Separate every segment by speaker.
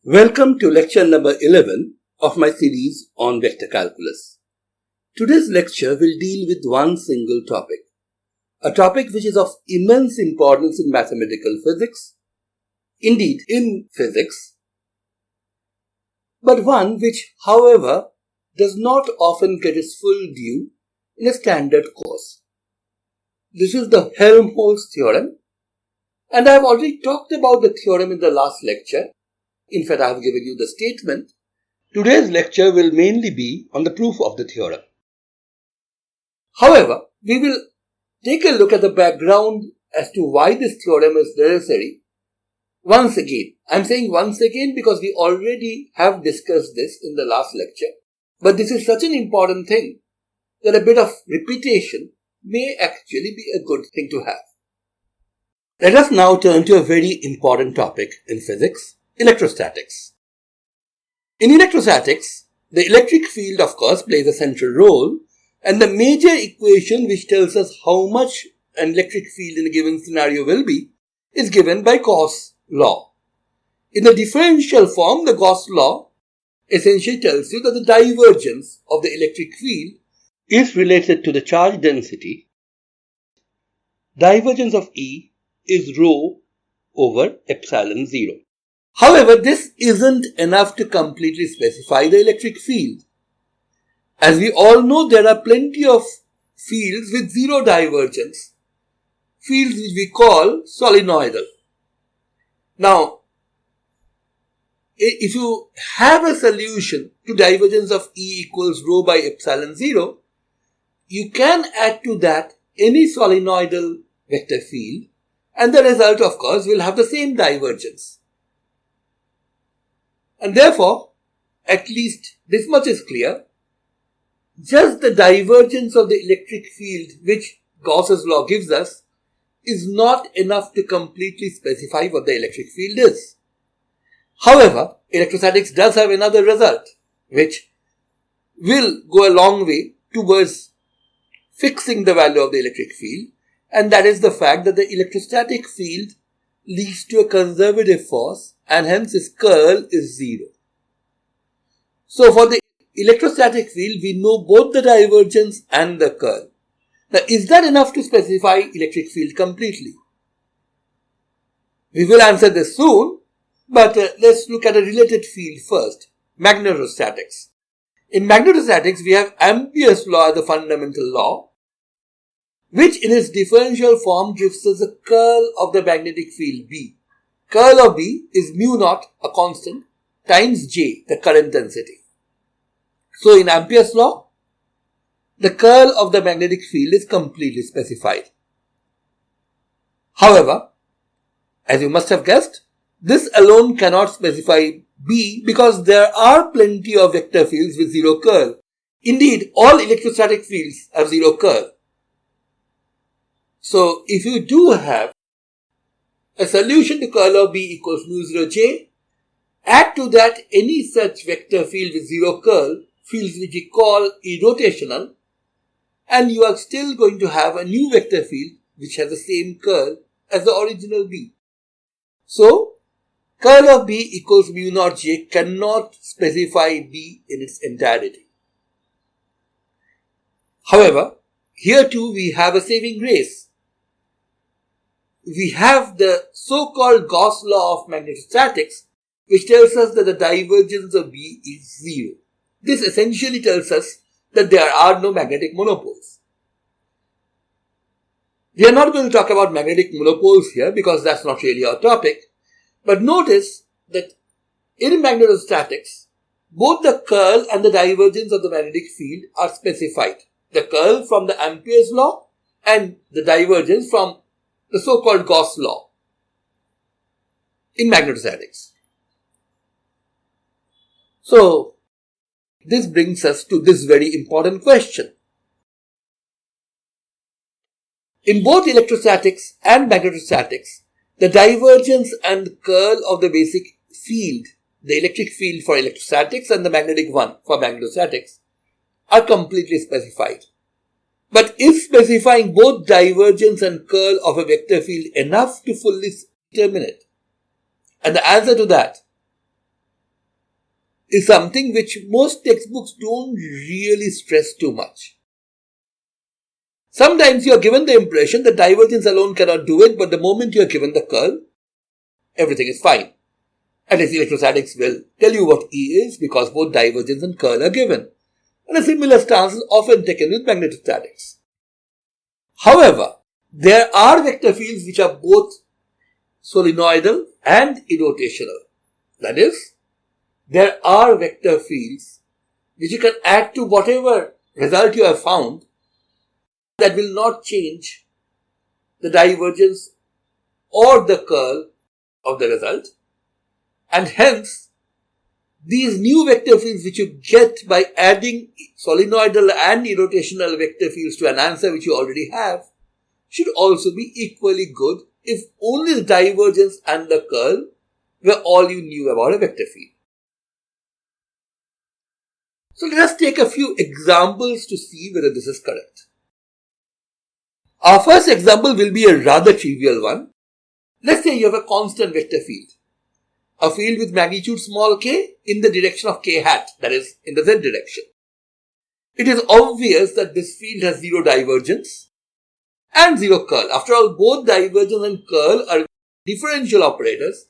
Speaker 1: Welcome to lecture number 11 of my series on vector calculus. Today's lecture will deal with one single topic, a topic which is of immense importance in mathematical physics, indeed in physics, but one which, however, does not often get its full due in a standard course. This is the Helmholtz theorem, and I have already talked about the theorem in the last lecture. In fact, I have given you the statement. Today's lecture will mainly be on the proof of the theorem. However, we will take a look at the background as to why this theorem is necessary. Once again, I'm saying once again because we already have discussed this in the last lecture. But this is such an important thing that a bit of repetition may actually be a good thing to have. Let us now turn to a very important topic in physics. Electrostatics. In electrostatics, the electric field, of course, plays a central role, and the major equation which tells us how much an electric field in a given scenario will be is given by Gauss' law. In the differential form, the Gauss' law essentially tells you that the divergence of the electric field is related to the charge density. Divergence of E is rho over epsilon 0. However, this isn't enough to completely specify the electric field. As we all know, there are plenty of fields with zero divergence, fields which we call solenoidal. Now, if you have a solution to divergence of E equals rho by epsilon 0, you can add to that any solenoidal vector field, and the result, of course, will have the same divergence. And therefore, at least this much is clear, just the divergence of the electric field which Gauss's law gives us is not enough to completely specify what the electric field is. However, electrostatics does have another result which will go a long way towards fixing the value of the electric field, and that is the fact that the electrostatic field leads to a conservative force and hence its curl is zero. So for the electrostatic field, we know both the divergence and the curl. Now, is that enough to specify electric field completely? We will answer this soon, but let's look at a related field first, magnetostatics. In magnetostatics, we have Ampere's law as the fundamental law, which in its differential form gives us the curl of the magnetic field B. Curl of B is mu naught, a constant, times J, the current density. So in Ampere's law, the curl of the magnetic field is completely specified. However, as you must have guessed, this alone cannot specify B because there are plenty of vector fields with zero curl. Indeed, all electrostatic fields have zero curl. So if you do have a solution to curl of B equals mu 0 J, add to that any such vector field with zero curl, fields which we call irrotational, and you are still going to have a new vector field which has the same curl as the original B. So, curl of B equals mu naught J cannot specify B in its entirety. However, here too we have a saving grace. We have the so-called Gauss law of magnetostatics, which tells us that the divergence of B is zero. This essentially tells us that there are no magnetic monopoles. We are not going to talk about magnetic monopoles here because that's not really our topic. But notice that in magnetostatics, both the curl and the divergence of the magnetic field are specified. The curl from the Ampere's law and the divergence from the so-called Gauss law in magnetostatics. So, this brings us to this very important question. In both electrostatics and magnetostatics, the divergence and curl of the basic field, the electric field for electrostatics and the magnetic one for magnetostatics, are completely specified. But is specifying both divergence and curl of a vector field enough to fully determine it? And the answer to that is something which most textbooks don't really stress too much. Sometimes you are given the impression that divergence alone cannot do it, but the moment you are given the curl, everything is fine. At least electrostatics will tell you what E is because both divergence and curl are given. And a similar stance is often taken with magnetostatics. However, there are vector fields which are both solenoidal and irrotational. That is, there are vector fields which you can add to whatever result you have found that will not change the divergence or the curl of the result. And hence, these new vector fields which you get by adding solenoidal and irrotational vector fields to an answer which you already have should also be equally good if only the divergence and the curl were all you knew about a vector field. So let us take a few examples to see whether this is correct. Our first example will be a rather trivial one. Let's say you have a constant vector field. A field with magnitude small k in the direction of k hat, that is, in the z direction. It is obvious that this field has zero divergence and zero curl. After all, both divergence and curl are differential operators,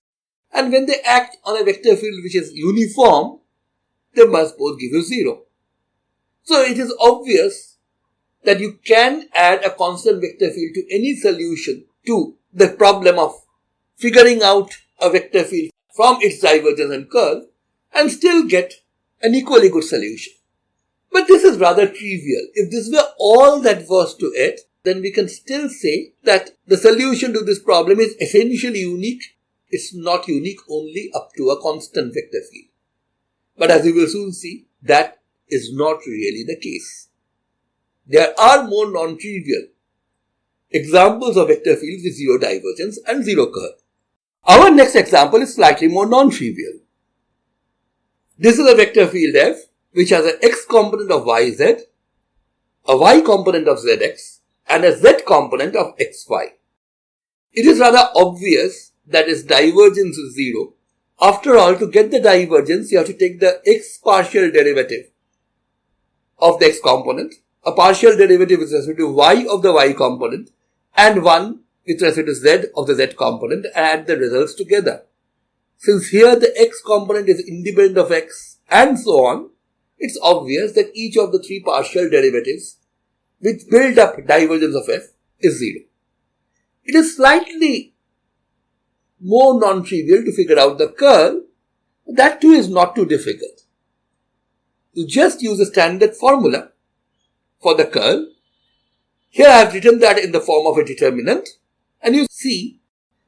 Speaker 1: and when they act on a vector field which is uniform, they must both give you zero. So it is obvious that you can add a constant vector field to any solution to the problem of figuring out a vector field from its divergence and curl and still get an equally good solution. But this is rather trivial. If this were all that was to it, then we can still say that the solution to this problem is essentially unique. It's not unique only up to a constant vector field. But as we will soon see, that is not really the case. There are more non-trivial examples of vector fields with zero divergence and zero curl. Our next example is slightly more non-trivial. This is a vector field f which has an x component of yz, a y component of zx, and a z component of xy. It is rather obvious that its divergence is zero. After all, to get the divergence, you have to take the x partial derivative of the x component, a partial derivative with respect to y of the y component, and one with respect to z of the z component, and add the results together. Since here the x component is independent of x and so on, it's obvious that each of the three partial derivatives which build up divergence of f is zero. It is slightly more non-trivial to figure out the curl. That too is not too difficult. You just use a standard formula for the curl. Here I have written that in the form of a determinant, and you see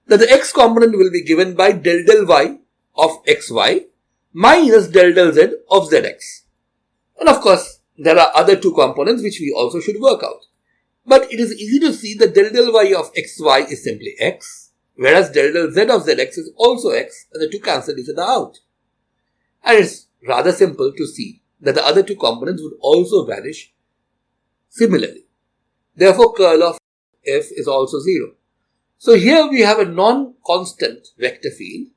Speaker 1: that the x component will be given by del y of xy minus del z of zx. And of course, there are other two components which we also should work out. But it is easy to see that del y of xy is simply x, whereas del z of zx is also x, and the two cancel each other out. And it's rather simple to see that the other two components would also vanish similarly. Therefore, curl of f is also zero. So here we have a non-constant vector field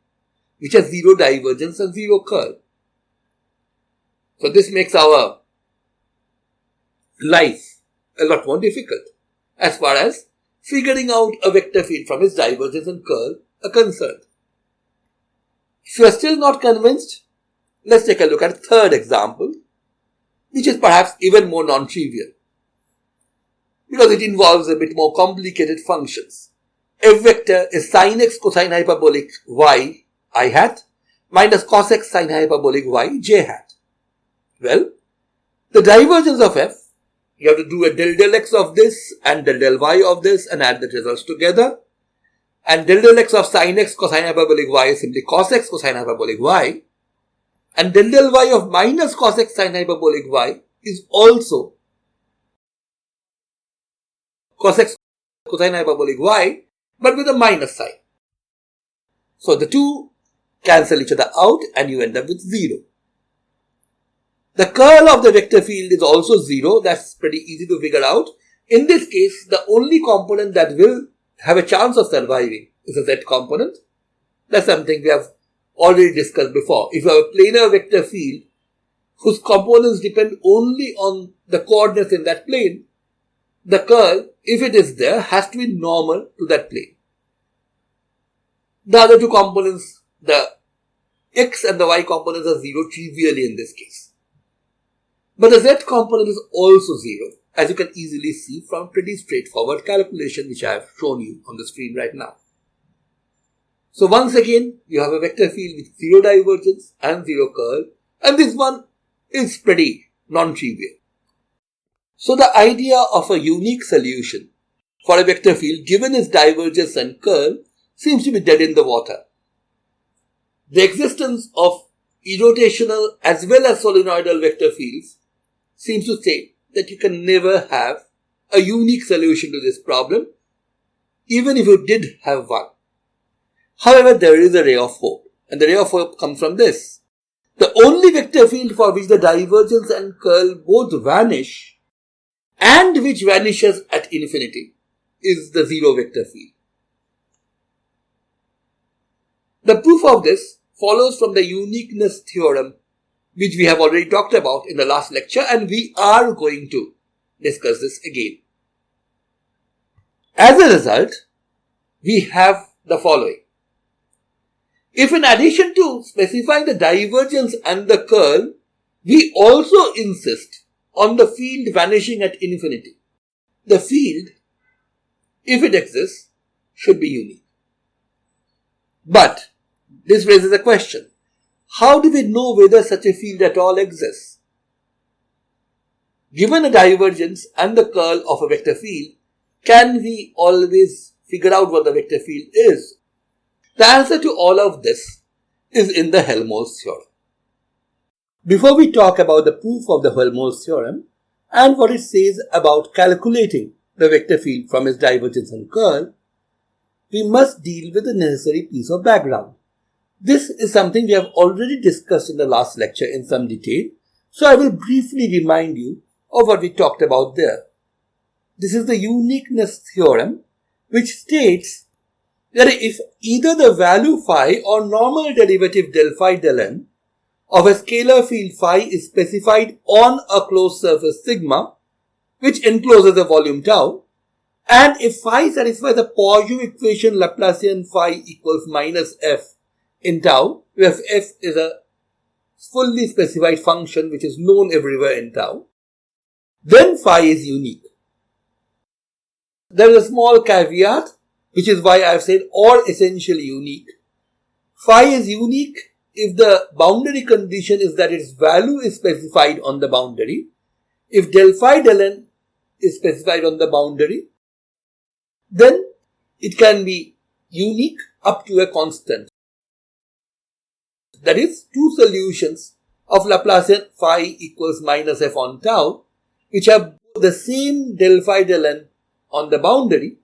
Speaker 1: which has zero divergence and zero curl. So this makes our life a lot more difficult as far as figuring out a vector field from its divergence and curl are concerned. If you are still not convinced, let's take a look at a third example, which is perhaps even more non-trivial because it involves a bit more complicated functions. F vector is sin x cosine hyperbolic y I hat minus cos x sin hyperbolic y j hat. Well, the divergence of f, you have to do a del x of this and del y of this and add the results together. And del x of sin x cosine hyperbolic y is simply cos x cosine hyperbolic y. And del y of minus cos x sin hyperbolic y is also cos x cosine hyperbolic y, but with a minus sign. So the two cancel each other out and you end up with 0. The curl of the vector field is also 0. That's pretty easy to figure out. In this case, the only component that will have a chance of surviving is the z component. That's something we have already discussed before. If you have a planar vector field whose components depend only on the coordinates in that plane, the curl, if it is there, has to be normal to that plane. The other two components, the x and the y components, are zero trivially in this case. But the z component is also zero, as you can easily see from pretty straightforward calculation which I have shown you on the screen right now. So once again, you have a vector field with zero divergence and zero curl, and this one is pretty non-trivial. So the idea of a unique solution for a vector field given its divergence and curl seems to be dead in the water. The existence of irrotational as well as solenoidal vector fields seems to say that you can never have a unique solution to this problem, even if you did have one. However, there is a ray of hope, and the ray of hope comes from this. The only vector field for which the divergence and curl both vanish and which vanishes at infinity is the zero vector field. The proof of this follows from the uniqueness theorem, which we have already talked about in the last lecture, and we are going to discuss this again. As a result, we have the following. If in addition to specifying the divergence and the curl, we also insist on the field vanishing at infinity, the field, if it exists, should be unique. But this raises a question. How do we know whether such a field at all exists? Given a divergence and the curl of a vector field, can we always figure out what the vector field is? The answer to all of this is in the Helmholtz theorem. Before we talk about the proof of the Helmholtz theorem and what it says about calculating the vector field from its divergence and curl, we must deal with the necessary piece of background. This is something we have already discussed in the last lecture in some detail, so I will briefly remind you of what we talked about there. This is the uniqueness theorem, which states that if either the value phi or normal derivative del phi del n of a scalar field phi is specified on a closed surface sigma, which encloses a volume tau, and if phi satisfies the Poisson equation Laplacian phi equals minus f in tau, where f is a fully specified function which is known everywhere in tau, then phi is unique. There is a small caveat, which is why I have said or essentially unique. Phi is unique if the boundary condition is that its value is specified on the boundary. If del phi del n is specified on the boundary, then it can be unique up to a constant. That is, two solutions of Laplacian phi equals minus f on tau, which have the same del phi del n on the boundary,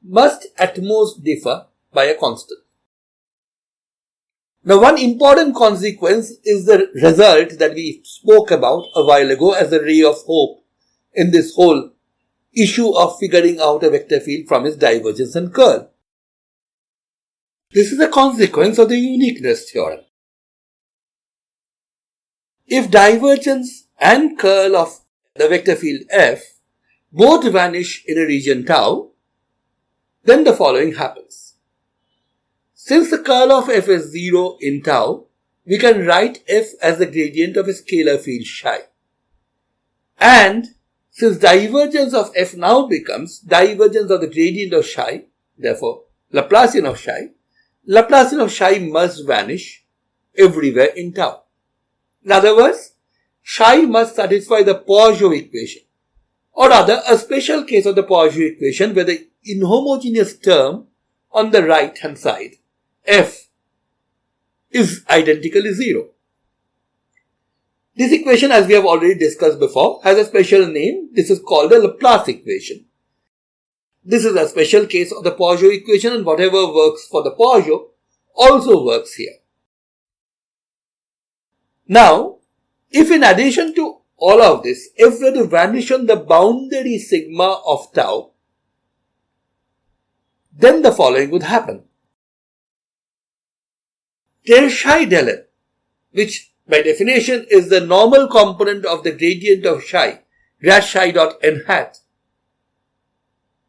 Speaker 1: must at most differ by a constant. Now, one important consequence is the result that we spoke about a while ago as a ray of hope in this whole issue of figuring out a vector field from its divergence and curl. This is a consequence of the uniqueness theorem. If divergence and curl of the vector field f both vanish in a region tau, then the following happens. Since the curl of f is 0 in tau, we can write f as the gradient of a scalar field psi. And since divergence of f now becomes divergence of the gradient of psi, therefore Laplacian of psi must vanish everywhere in tau. In other words, psi must satisfy the Poisson equation, or rather a special case of the Poisson equation where the inhomogeneous term on the right hand side, f, is identically 0. This equation, as we have already discussed before, has a special name. This is called the Laplace equation. This is a special case of the Poisson equation, and whatever works for the Poisson also works here. Now, if in addition to all of this, f were to vanish on the boundary sigma of tau, then the following would happen. del psi del n, which by definition is the normal component of the gradient of psi, grad psi dot n hat,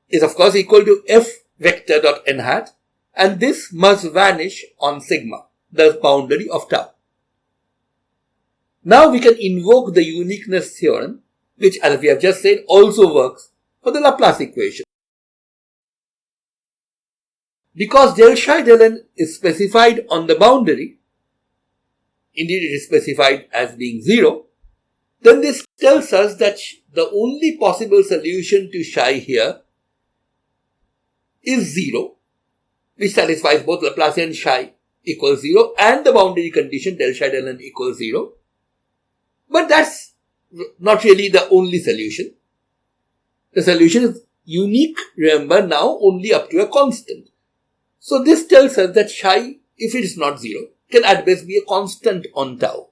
Speaker 1: is of course equal to f vector dot n hat, and this must vanish on sigma, the boundary of tau. Now we can invoke the uniqueness theorem, which, as we have just said, also works for the Laplace equation. Because del psi del n is specified on the boundary, indeed it is specified as being 0, then this tells us that the only possible solution to psi here is 0, which satisfies both Laplacian psi equals 0 and the boundary condition del psi del n equals 0. But that's not really the only solution. The solution is unique, remember, now only up to a constant. So this tells us that psi, if it is not 0, can at best be a constant on tau.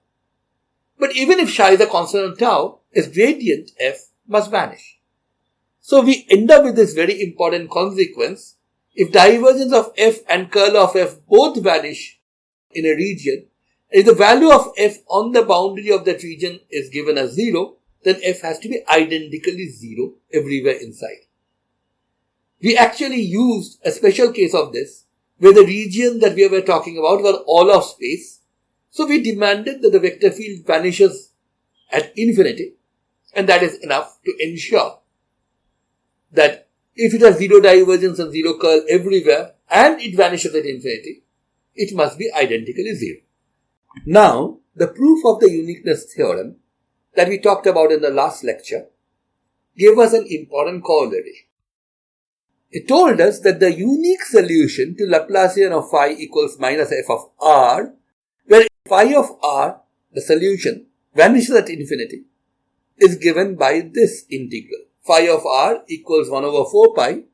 Speaker 1: But even if psi is a constant on tau, its gradient f must vanish. So we end up with this very important consequence. If divergence of f and curl of f both vanish in a region, if the value of f on the boundary of that region is given as 0, then f has to be identically 0 everywhere inside. We actually used a special case of this, where the region that we were talking about was all of space. So we demanded that the vector field vanishes at infinity, and that is enough to ensure that if it has 0 divergence and 0 curl everywhere, and it vanishes at infinity, it must be identically 0. Now, the proof of the uniqueness theorem that we talked about in the last lecture gave us an important corollary. It told us that the unique solution to Laplacian of phi equals minus f of r, where phi of r, the solution, vanishes at infinity, is given by this integral. Phi of r equals 1 over 4 pi,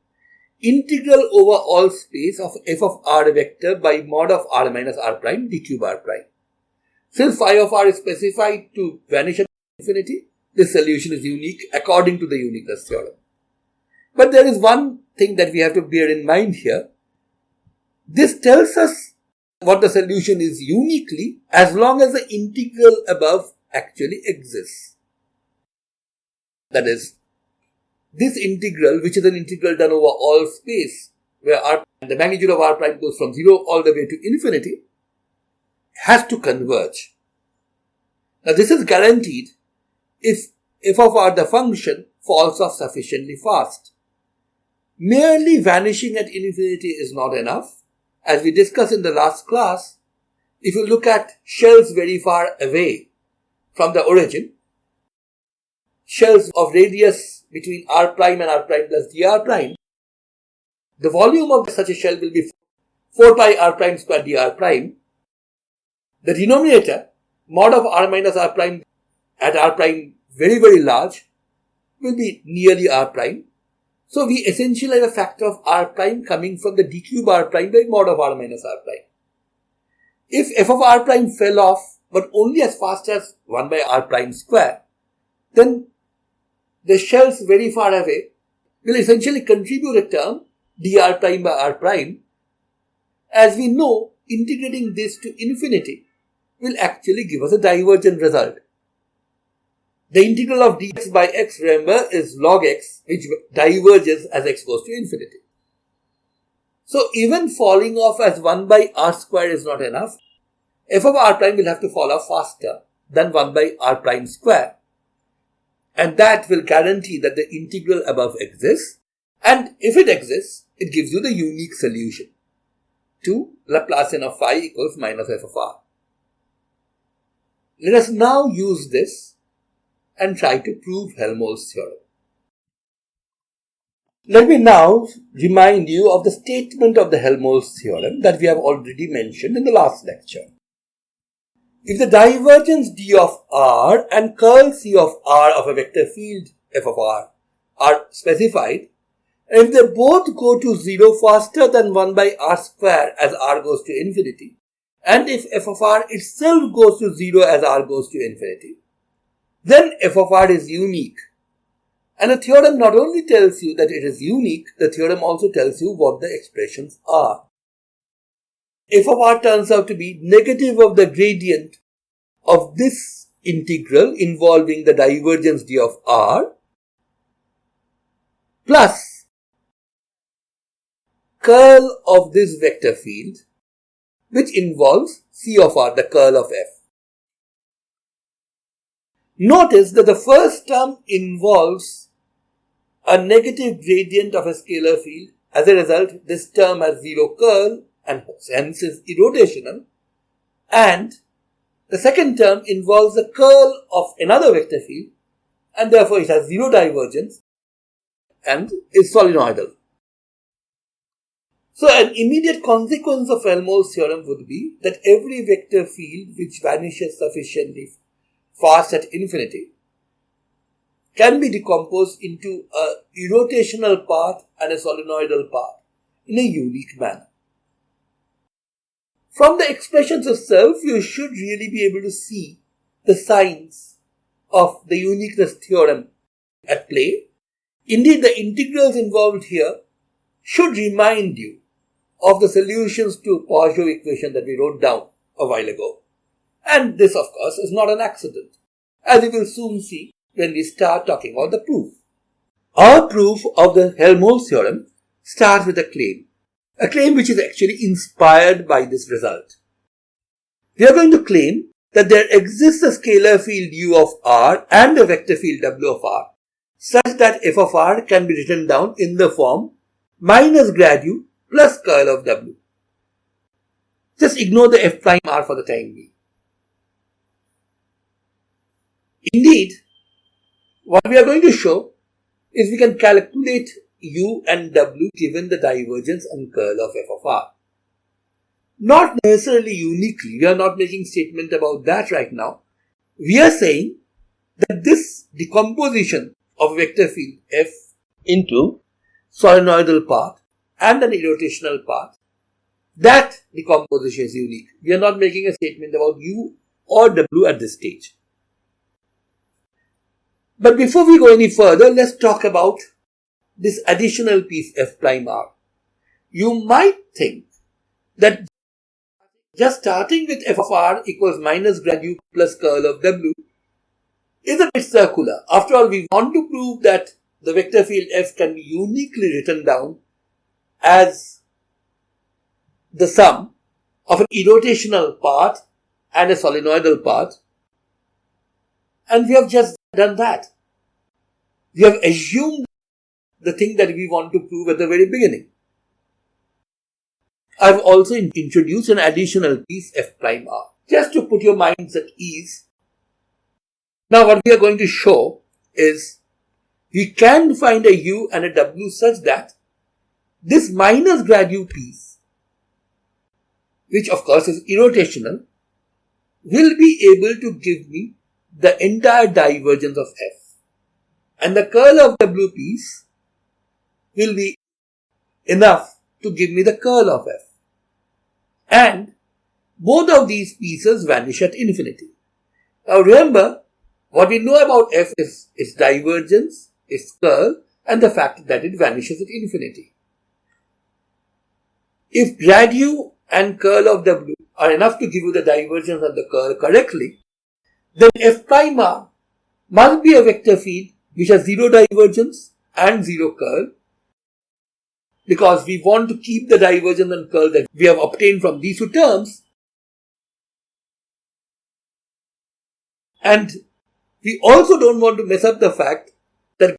Speaker 1: integral over all space of f of r vector by mod of r minus r prime d cube r prime. Since phi of r is specified to vanish at infinity, this solution is unique according to the uniqueness theorem. But there is one thing that we have to bear in mind here. This tells us what the solution is uniquely as long as the integral above actually exists. That is, this integral, which is an integral done over all space, where the magnitude of r prime goes from 0 all the way to infinity, has to converge. Now this is guaranteed if f of r, the function, falls off sufficiently fast. Merely vanishing at infinity is not enough. As we discussed in the last class, if you look at shells very far away from the origin, shells of radius between r prime and r prime plus dr prime, the volume of such a shell will be 4 pi r prime square dr prime. The denominator, mod of r minus r prime at r prime very, very large, will be nearly r prime. So we essentially have a factor of r prime coming from the d cube r prime by mod of r minus r prime. If f of r prime fell off, but only as fast as 1 by r prime square, then the shells very far away will essentially contribute a term dr prime by r prime. As we know, integrating this to infinity will actually give us a divergent result. The integral of dx by x, remember, is log x, which diverges as x goes to infinity. So even falling off as 1 by r square is not enough. F of r prime will have to fall off faster than 1 by r prime square. And that will guarantee that the integral above exists. And if it exists, it gives you the unique solution to Laplacian of phi equals minus f of r. Let us now use this and try to prove Helmholtz theorem. Let me now remind you of the statement of the Helmholtz theorem that we have already mentioned in the last lecture. If the divergence d of r and curl c of r of a vector field f of r are specified, and if they both go to 0 faster than 1 by r square as r goes to infinity, and if f of r itself goes to 0 as r goes to infinity, then f of r is unique. And the theorem not only tells you that it is unique, the theorem also tells you what the expressions are. f of r turns out to be negative of the gradient of this integral involving the divergence d of r plus curl of this vector field, which involves c of r, the curl of f. Notice that the first term involves a negative gradient of a scalar field. As a result, this term has zero curl and hence is irrotational. And the second term involves the curl of another vector field and therefore it has zero divergence and is solenoidal. So an immediate consequence of Helmholtz theorem would be that every vector field which vanishes sufficiently fast at infinity can be decomposed into a irrotational part and a solenoidal part in a unique manner. From the expressions itself, you should really be able to see the signs of the uniqueness theorem at play. Indeed, the integrals involved here should remind you of the solutions to Poisson equation that we wrote down a while ago. And this, of course, is not an accident, as we will soon see when we start talking about the proof. Our proof of the Helmholtz theorem starts with a claim which is actually inspired by this result. We are going to claim that there exists a scalar field u of r and a vector field w of r such that f of r can be written down in the form minus grad u plus curl of w. Just ignore the f prime r for the time being. Indeed, what we are going to show is we can calculate u and w given the divergence and curl of f of r. Not necessarily uniquely, we are not making statement about that right now. We are saying that this decomposition of vector field f into solenoidal part and an irrotational part, that decomposition is unique. We are not making a statement about u or w at this stage. But before we go any further, let's talk about this additional piece f prime r. You might think that just starting with f of r equals minus grad u plus curl of w is a bit circular. After all, we want to prove that the vector field f can be uniquely written down as the sum of an irrotational part and a solenoidal part. And we have just done that. We have assumed the thing that we want to prove at the very beginning. I've also introduced an additional piece f prime r, just to put your minds at ease. Now what we are going to show is we can find a u and a w such that this minus grad u piece, which of course is irrotational, will be able to give me the entire divergence of f. And the curl of w piece will be enough to give me the curl of f. And both of these pieces vanish at infinity. Now remember, what we know about f is its divergence, its curl, and the fact that it vanishes at infinity. If grad u and curl of w are enough to give you the divergence and the curl correctly, then f prime r must be a vector field which has zero divergence and zero curl, because we want to keep the divergence and curl that we have obtained from these two terms. And we also don't want to mess up the fact that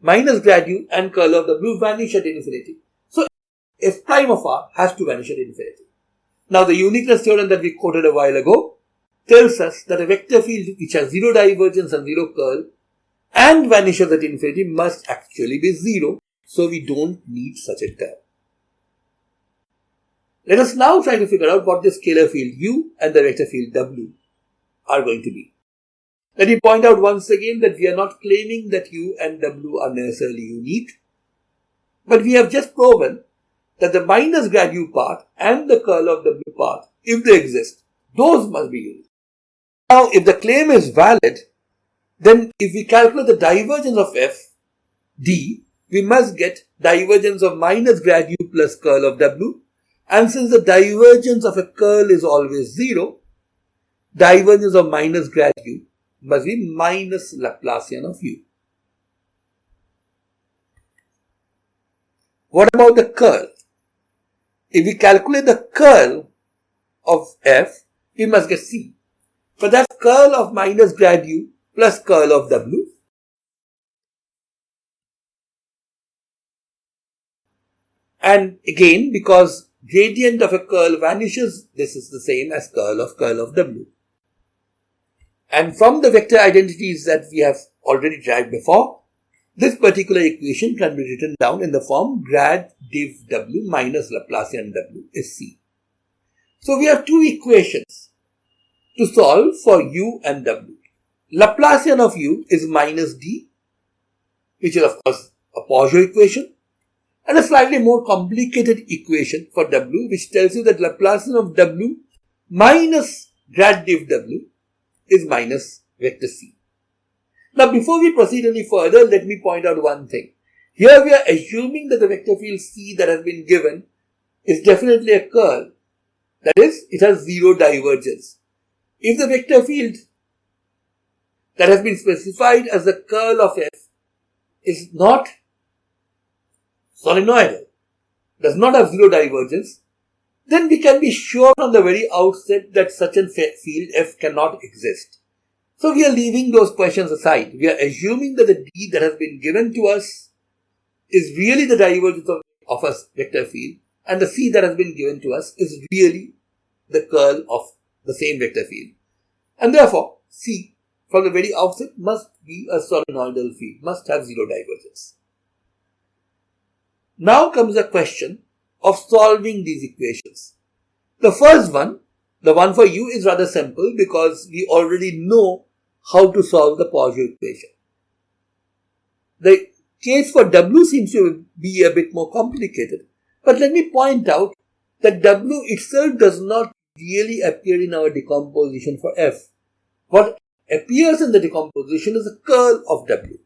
Speaker 1: minus grad u and curl of w vanish at infinity. So f prime of r has to vanish at infinity. Now the uniqueness theorem that we quoted a while ago tells us that a vector field which has zero divergence and zero curl and vanishes at infinity must actually be zero. So we don't need such a term. Let us now try to figure out what the scalar field u and the vector field w are going to be. Let me point out once again that we are not claiming that u and w are necessarily unique, but we have just proven that the minus grad u part and the curl of w part, if they exist, those must be unique. Now, if the claim is valid, then if we calculate the divergence of f, d, we must get divergence of minus grad u plus curl of w And since the divergence of a curl is always 0, divergence of minus grad u must be minus Laplacian of u. What about the curl? If we calculate the curl of f, we must get c. But that's curl of minus grad u plus curl of w. And again, because gradient of a curl vanishes, this is the same as curl of w. And from the vector identities that we have already derived before, this particular equation can be written down in the form grad div w minus Laplacian w is c. So we have two equations to solve for u and w. Laplacian of u is minus d, which is of course a Poisson equation, and a slightly more complicated equation for w, which tells you that Laplacian of w minus grad div w is minus vector c. Now, before we proceed any further, let me point out one thing. Here we are assuming that the vector field c that has been given is definitely a curl. That is, it has zero divergence. If the vector field that has been specified as the curl of f is not solenoidal, does not have zero divergence, then we can be sure from the very outset that such a field f cannot exist. So we are leaving those questions aside. We are assuming that the d that has been given to us is really the divergence of a vector field, and the c that has been given to us is really the curl of the same vector field. And therefore, c from the very outset must be a solenoidal field, must have zero divergence. Now comes the question of solving these equations. The first one, the one for u, is rather simple because we already know how to solve the Poisson equation. The case for w seems to be a bit more complicated, but let me point out that w itself does not really appear in our decomposition for f. What appears in the decomposition is the curl of w.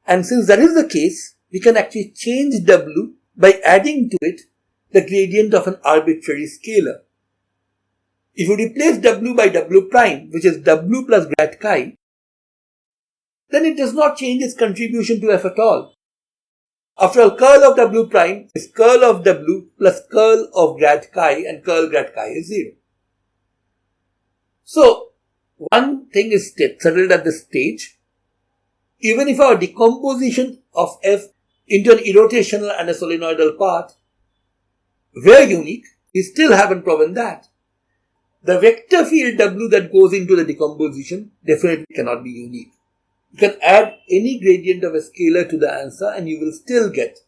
Speaker 1: And since that is the case, we can actually change w by adding to it the gradient of an arbitrary scalar. If you replace w by w prime, which is w plus grad chi, then it does not change its contribution to f at all. After all, curl of w prime is curl of w plus curl of grad chi, and curl grad chi is 0. So, one thing is settled at this stage. Even if our decomposition of f into an irrotational and a solenoidal path were unique, we still haven't proven that. The vector field w that goes into the decomposition definitely cannot be unique. You can add any gradient of a scalar to the answer and you will still get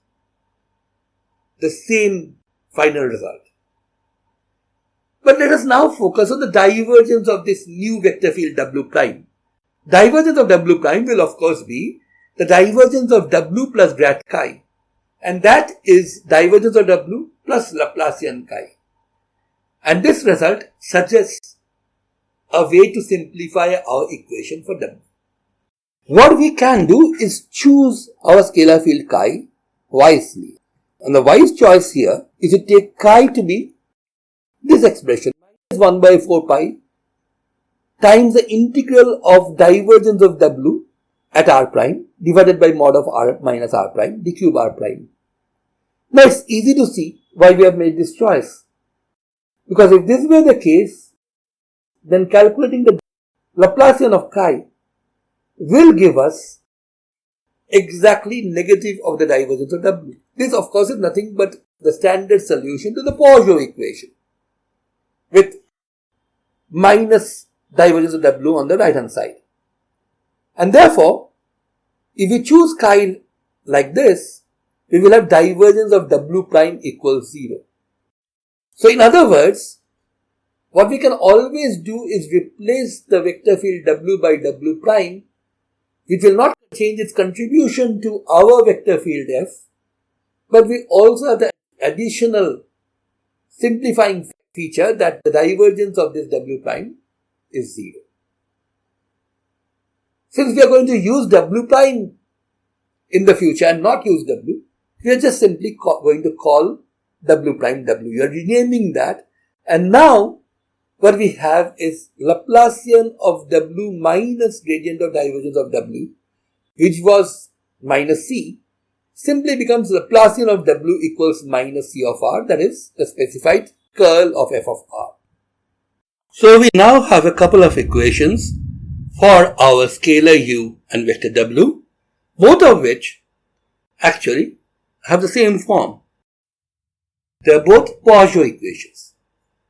Speaker 1: the same final result. But let us now focus on the divergence of this new vector field w prime. Divergence of w prime will of course be the divergence of w plus grad chi, and that is divergence of w plus Laplacian chi. And this result suggests a way to simplify our equation for w. What we can do is choose our scalar field chi wisely. And the wise choice here is to take chi to be this expression, minus 1 by 4 pi times the integral of divergence of w at r prime divided by mod of r minus r prime d cube r prime. Now it's easy to see why we have made this choice. Because if this were the case, then calculating the Laplacian of chi will give us exactly negative of the divergence of w. This of course is nothing but the standard solution to the Poisson equation with minus divergence of w on the right hand side. And therefore, if we choose chi like this, we will have divergence of w prime equals 0. So in other words, what we can always do is replace the vector field w by w prime, which will not change its contribution to our vector field f, but we also have the additional simplifying feature that the divergence of this w prime is 0. Since we are going to use w prime in the future and not use w, we are just simply going to call W prime W. You are renaming that. And now what we have is Laplacian of W minus gradient of divergence of W, which was minus C, simply becomes Laplacian of W equals minus C of R, that is the specified curl of f of R. So we now have a couple of equations for our scalar u and vector w, both of which actually have the same form. They are both Poisson equations.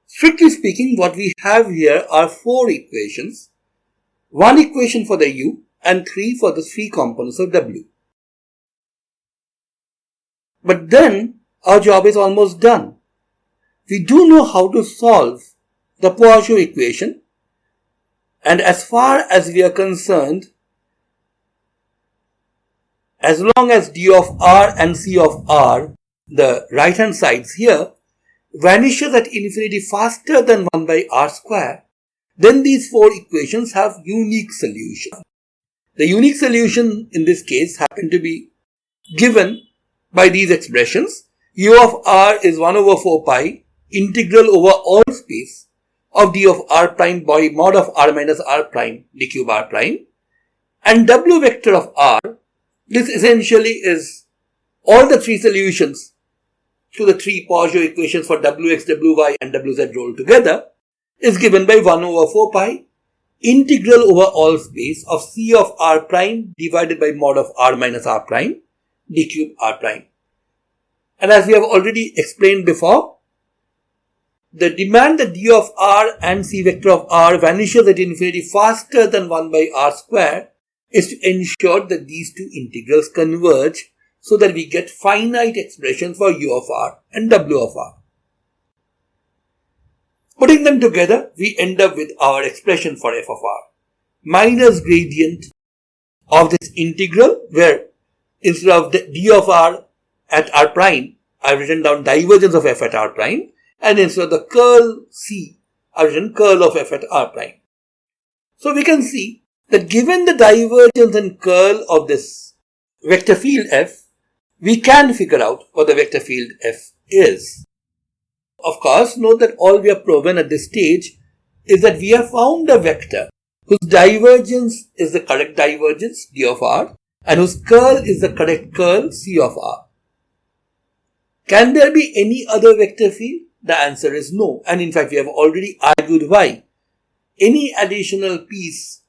Speaker 1: Strictly speaking, what we have here are 4 equations, 1 equation for the u and 3 for the 3 components of w. But then our job is almost done. We do know how to solve the Poisson equation, and as far as we are concerned, as long as d of r and c of r, the right hand sides here, vanishes at infinity faster than 1 by r square, then these 4 equations have unique solutions. The unique solution in this case happen to be given by these expressions. U of r is 1 over 4 pi integral over all space of d of r prime by mod of r minus r prime d cube r prime, and w vector of r, this essentially is all the 3 solutions to the 3 Poisson equations for wx, wy and wz rolled together, is given by 1 over 4 pi integral over all space of c of r prime divided by mod of r minus r prime d cube r prime. And as we have already explained before, the demand that d of r and c vector of r vanishes at infinity faster than 1 by r square is to ensure that these two integrals converge so that we get finite expressions for u of r and w of r. Putting them together, we end up with our expression for f of r minus gradient of this integral, where instead of the d of r at r prime, I have written down divergence of f at r prime, and instead of the curl c, I have written curl of f at r prime. So we can see that given the divergence and curl of this vector field f, we can figure out what the vector field f is. Of course, note that all we have proven at this stage is that we have found a vector whose divergence is the correct divergence, d of r, and whose curl is the correct curl, c of r. Can there be any other vector field? The answer is no, and in fact we have already argued why. Any additional piece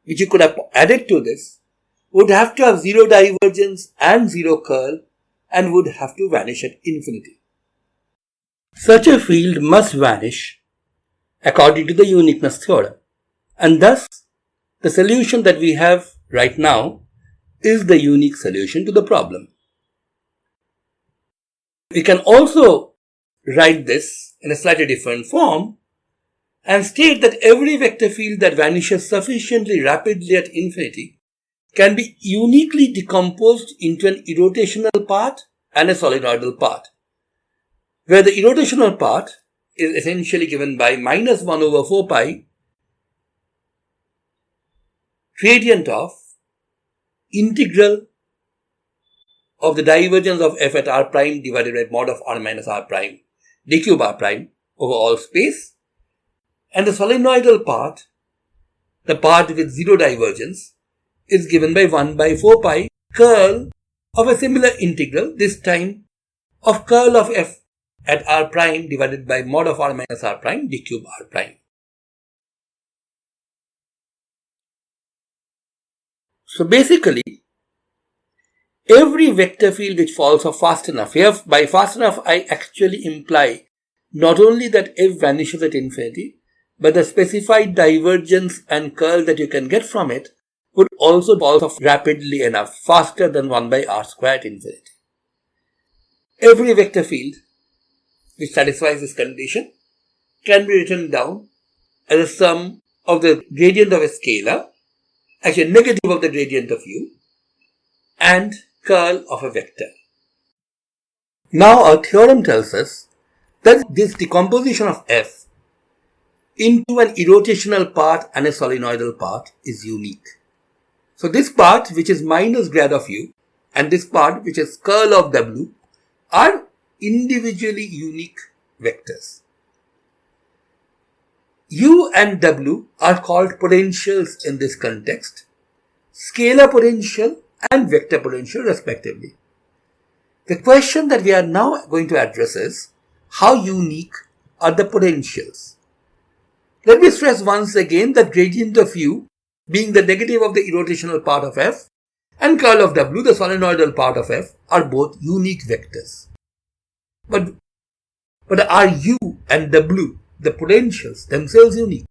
Speaker 1: which you could have added to this would have to have 0 divergence and 0 curl and would have to vanish at infinity. Such a field must vanish according to the uniqueness theorem, and thus the solution that we have right now is the unique solution to the problem. We can also write this in a slightly different form and state that every vector field that vanishes sufficiently rapidly at infinity can be uniquely decomposed into an irrotational part and a solenoidal part, where the irrotational part is essentially given by minus 1 over 4 pi gradient of integral of the divergence of f at r prime divided by mod of r minus r prime d cube r prime over all space, and the solenoidal part, the part with 0 divergence, is given by 1 by 4 pi curl of a similar integral, this time of curl of f at r prime divided by mod of r minus r prime d cube r prime. So basically, every vector field which falls off fast enough, here by fast enough I actually imply not only that f vanishes at infinity, but the specified divergence and curl that you can get from it would also fall off rapidly enough, faster than 1 by r square at infinity. Every vector field which satisfies this condition can be written down as a sum of the gradient of a scalar, actually negative of the gradient of u, and curl of a vector. Now our theorem tells us that this decomposition of f into an irrotational part and a solenoidal part is unique. So this part which is minus grad of u and this part which is curl of w are individually unique vectors. U and W are called potentials in this context, scalar potential and vector potential respectively. The question that we are now going to address is, how unique are the potentials? Let me stress once again that gradient of U, being the negative of the irrotational part of F, and curl of W, the solenoidal part of F, are both unique vectors. But are U and W, the potentials, themselves unique?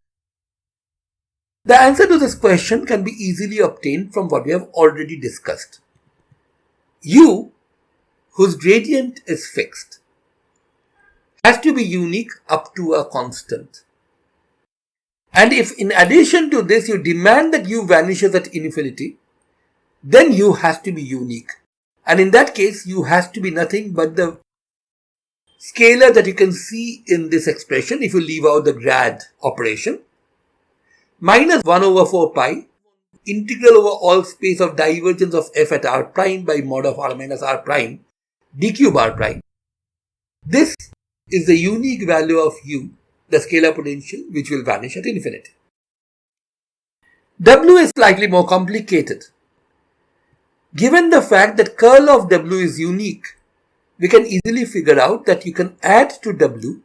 Speaker 1: The answer to this question can be easily obtained from what we have already discussed. U, whose gradient is fixed, has to be unique up to a constant. And if in addition to this you demand that U vanishes at infinity, then U has to be unique. And in that case, U has to be nothing but the scalar that you can see in this expression, if you leave out the grad operation, minus 1 over 4 pi, integral over all space of divergence of f at r prime by mod of r minus r prime, d cube r prime. This is the unique value of U, the scalar potential, which will vanish at infinity. W is slightly more complicated. Given the fact that curl of W is unique, we can easily figure out that you can add to W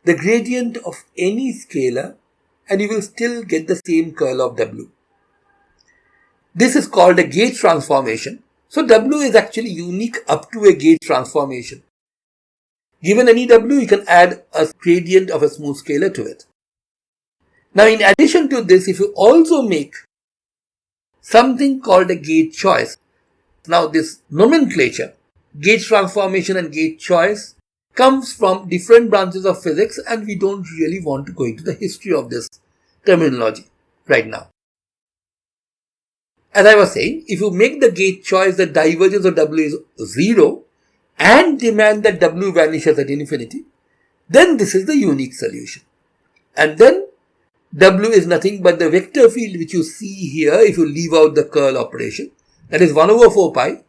Speaker 1: the gradient of any scalar and you will still get the same curl of W. This is called a gauge transformation. So W is actually unique up to a gauge transformation. Given any W, you can add a gradient of a smooth scalar to it. Now, in addition to this, if you also make something called a gauge choice. Now, this nomenclature, gauge transformation and gauge choice, comes from different branches of physics, and we don't really want to go into the history of this terminology right now. As I was saying, if you make the gauge choice that divergence of W is 0 and demand that W vanishes at infinity, then this is the unique solution. And then W is nothing but the vector field which you see here if you leave out the curl operation. That is 1 over 4 pi,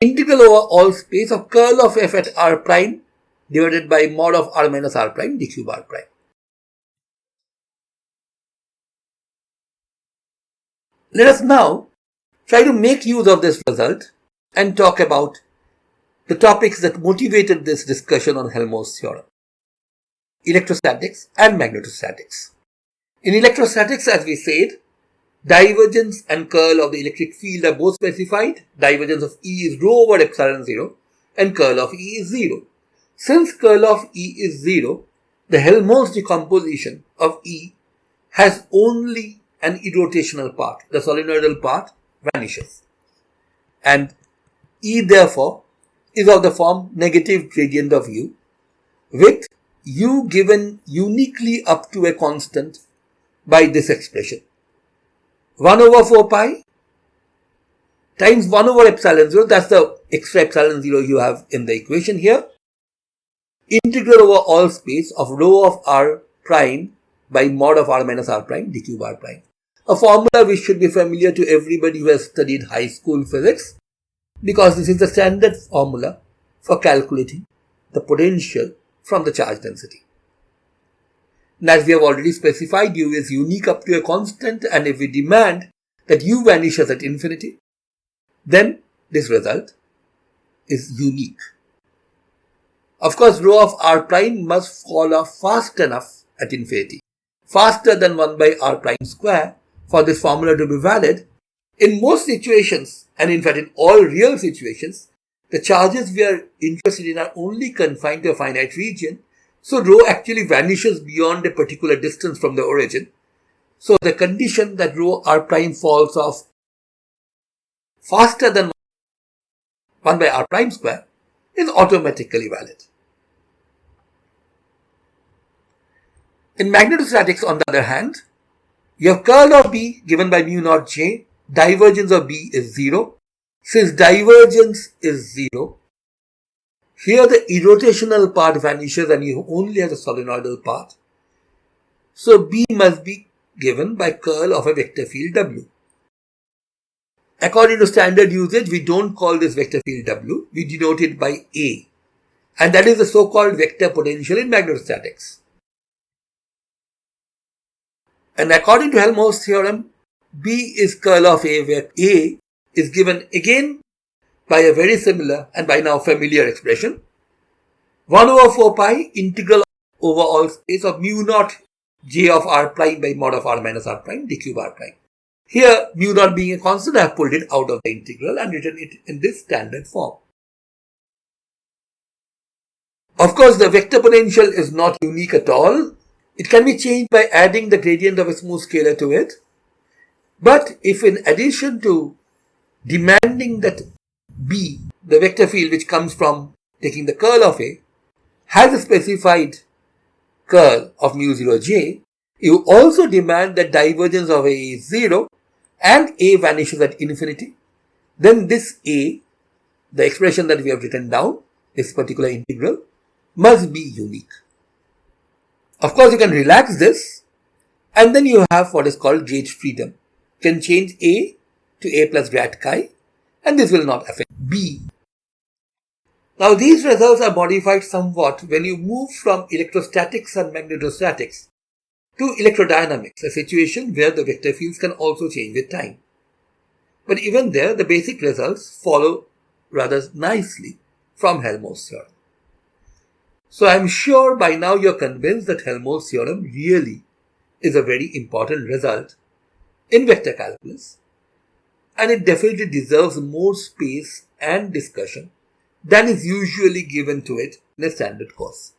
Speaker 1: integral over all space of curl of f at r prime divided by mod of r minus r prime d cube r prime. Let us now try to make use of this result and talk about the topics that motivated this discussion on Helmholtz theorem: electrostatics and magnetostatics. In electrostatics, as we said, divergence and curl of the electric field are both specified. Divergence of E is rho over epsilon 0 and curl of E is 0. Since curl of E is 0, the Helmholtz decomposition of E has only an irrotational part. The solenoidal part vanishes. And E therefore is of the form negative gradient of U, with U given uniquely up to a constant by this expression. 1 over 4 pi times 1 over epsilon 0, that's the extra epsilon 0 you have in the equation here, integral over all space of rho of r prime by mod of r minus r prime d cube r prime. A formula which should be familiar to everybody who has studied high school physics, because this is the standard formula for calculating the potential from the charge density. And as we have already specified, U is unique up to a constant, and if we demand that U vanishes at infinity, then this result is unique. Of course, rho of r prime must fall off fast enough at infinity, faster than 1 by r prime square, for this formula to be valid. In most situations, and in fact in all real situations, the charges we are interested in are only confined to a finite region. So rho actually vanishes beyond a particular distance from the origin. So the condition that rho r prime falls off faster than 1 by r prime square is automatically valid. In magnetostatics, on the other hand, you have curl of B given by mu naught J, divergence of B is 0. Since divergence is 0, here the irrotational part vanishes and you only have the solenoidal part. So B must be given by curl of a vector field W. According to standard usage, we don't call this vector field W, we denote it by A. And that is the so-called vector potential in magnetostatics. And according to Helmholtz theorem, B is curl of A, where A is given again by a very similar and by now familiar expression, 1 over 4 pi integral over all space of mu naught j of r prime by mod of r minus r prime d cube r prime. Here, mu naught being a constant, I have pulled it out of the integral and written it in this standard form. Of course, the vector potential is not unique at all. It can be changed by adding the gradient of a smooth scalar to it. But if in addition to demanding that B, the vector field which comes from taking the curl of A, has a specified curl of mu 0 j, you also demand that divergence of A is 0 and A vanishes at infinity, then this A, the expression that we have written down, this particular integral, must be unique. Of course, you can relax this and then you have what is called gauge freedom. You can change A to A plus grad chi and this will not affect B. Now these results are modified somewhat when you move from electrostatics and magnetostatics to electrodynamics, a situation where the vector fields can also change with time. But even there, the basic results follow rather nicely from Helmholtz theorem. So I'm sure by now you're convinced that Helmholtz theorem really is a very important result in vector calculus, and it definitely deserves more space and discussion than is usually given to it in a standard course.